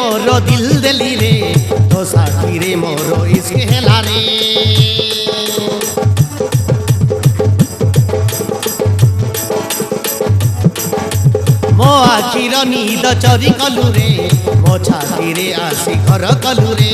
मोर दिल देली रे तो साथी रे मोर इश्क हेला रे मो आखिर नींद चोरी कलु रे मो छाती रे आसी घर कलु रे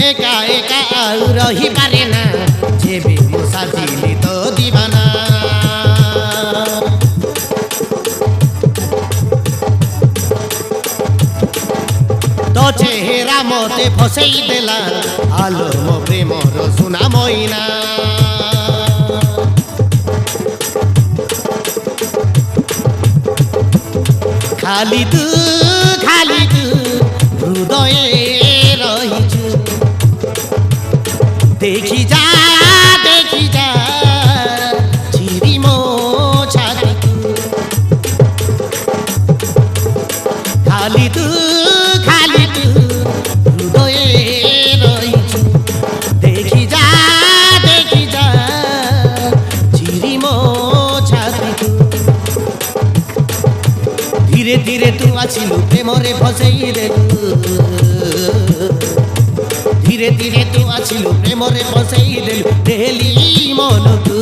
एका एका आउ रही पारे ना जेबे मो साथीले तो दीवाना तो चेहरा मते फसई देला आलो मो प्रेमर सुना मोइना खाली तू हृदय रहिछु देखी जा चिरी मो छाती खाली तू हृदय रहिछु देखी जा चिरी मो छाती धीरे धीरे तू आसिलु प्रेमरे फसई देलु धीरे धीरे तू आसिलु प्रेमरे फसई देलु देली मनकु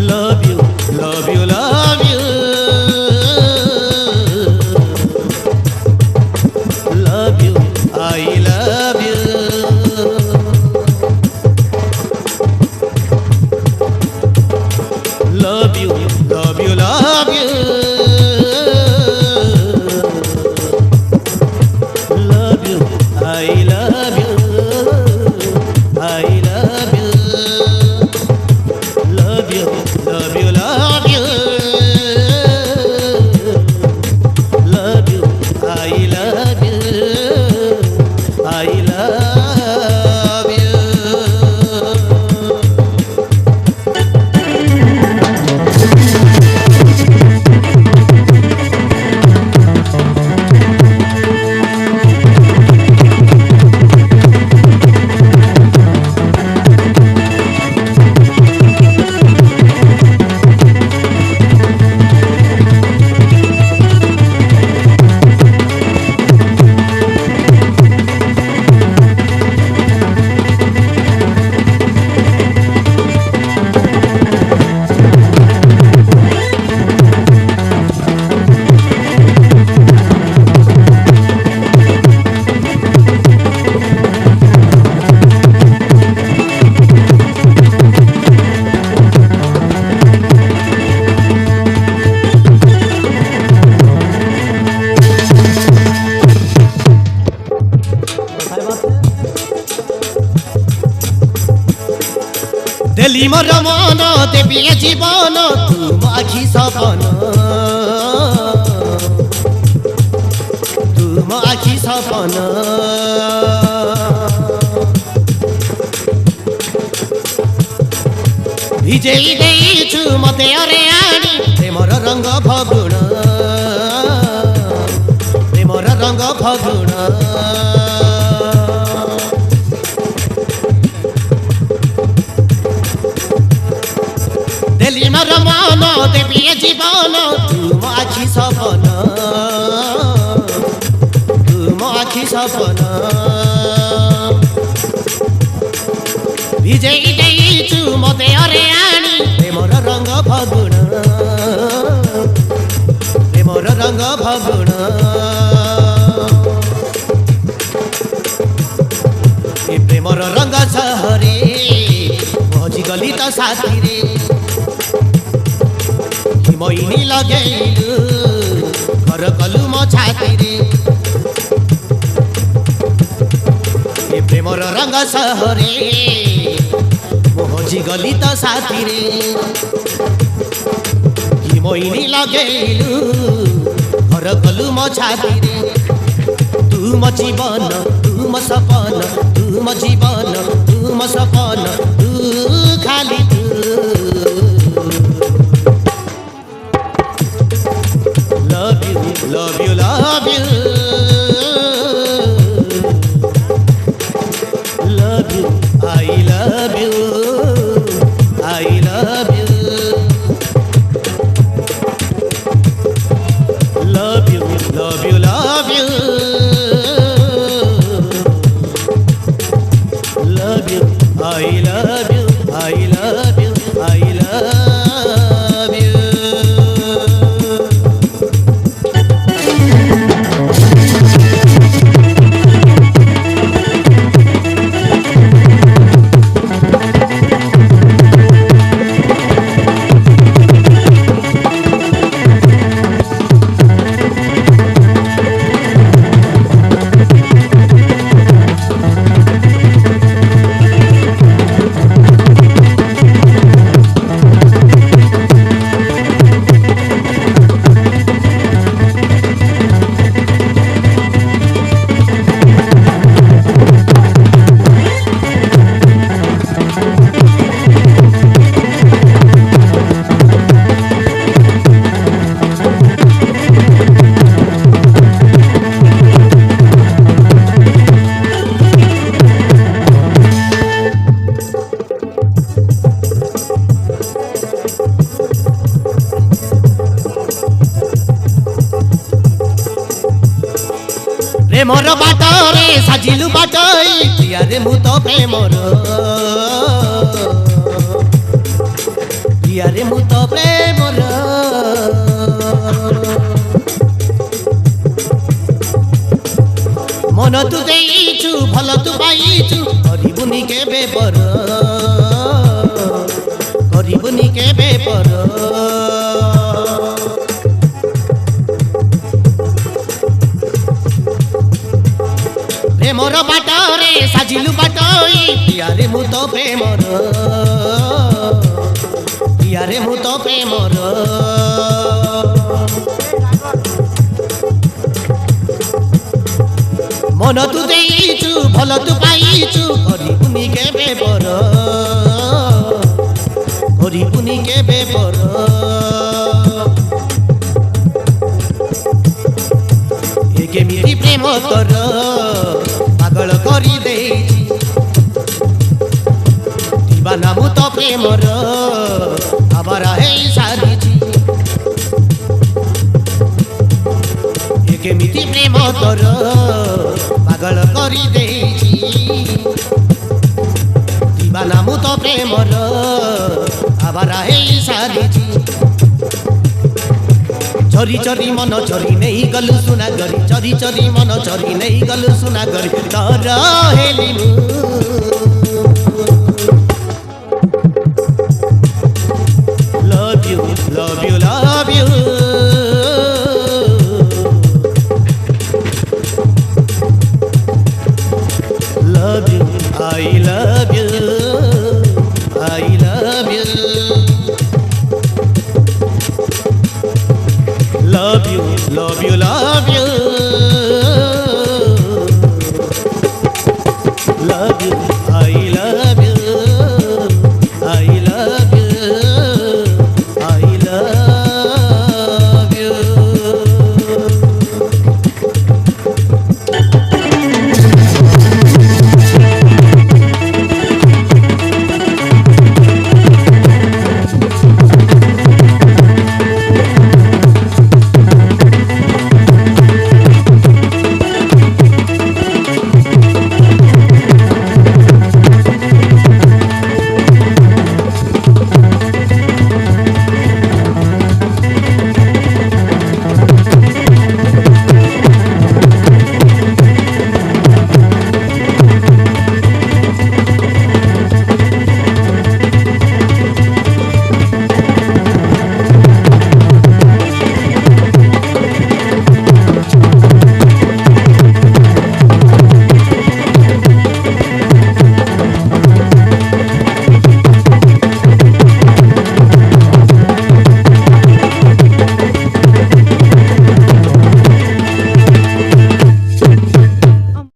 love you love you love you love you I love you love you love you love you love you I love you I love you love you love you love you love you I love you I love you देली मोर मन देवी जीवन तुम आखि सपन तुम आखि सपन भिजेई देइछु मते अरे आनी Premiere रंग फगुण प्रेमर रंग फगुण देली मोर मन देवी जीवन तुम आखि सपन तुम आखि सपन भिजेई देइछु मते अरे आनी प्रेमर रंग फगुण प्रेमर रंग फगुण ए प्रेमर रंग सहरे भजी गली त साथी रे मोइनी लगेलु घर कलु मो छाती रे ए प्रेमर रंग सहरे मोहजी गली त साथी रे कि मोइनी लगेलु घर कलु मो छाती रे तुम जीवन तुम सपन तुम जीवन तुम सपन तू खाली love you love you love you, I love you, I love you. Love you, love you, love you. Love you, I love you, I love you, I love you. প্রেমর বাটরে সাজিলু বাটই প্রিয়ারে মু তো প্রেমর প্রিয়ারে মু তো প্রেমর মন তু দেইছু ভাল তু পাইছু করিবুনি কেবে পর করিবুনি কেবে পর প্রেমর বাটরে সাজিলু বাটই প্রিয়ারে মু তো প্রেমর প্রিয়ারে মু তো প্রেমর মন তু দেইছু ভাল তু পাইছু করিবুনি কেবে পর করিবুনি কেবে পর এ কেমিতি প্রেম তর পাগল করি দেইছি দিবানা মু তো প্রেমর আবার হেই সারিছি এ কেমিতি প্রেম তর পাগল করি দেইছি দিবানা মু তো প্রেমর আবার হেই সারিছি চরি চরি মন চরি নেই গলু সুনা গরি চরি চরি মন চরি নেই গলু সুনা গরি তর হেলি মু love you, love you, love you. Love you, I love you, I love you. Love you, love you, love you. Love you, I love you.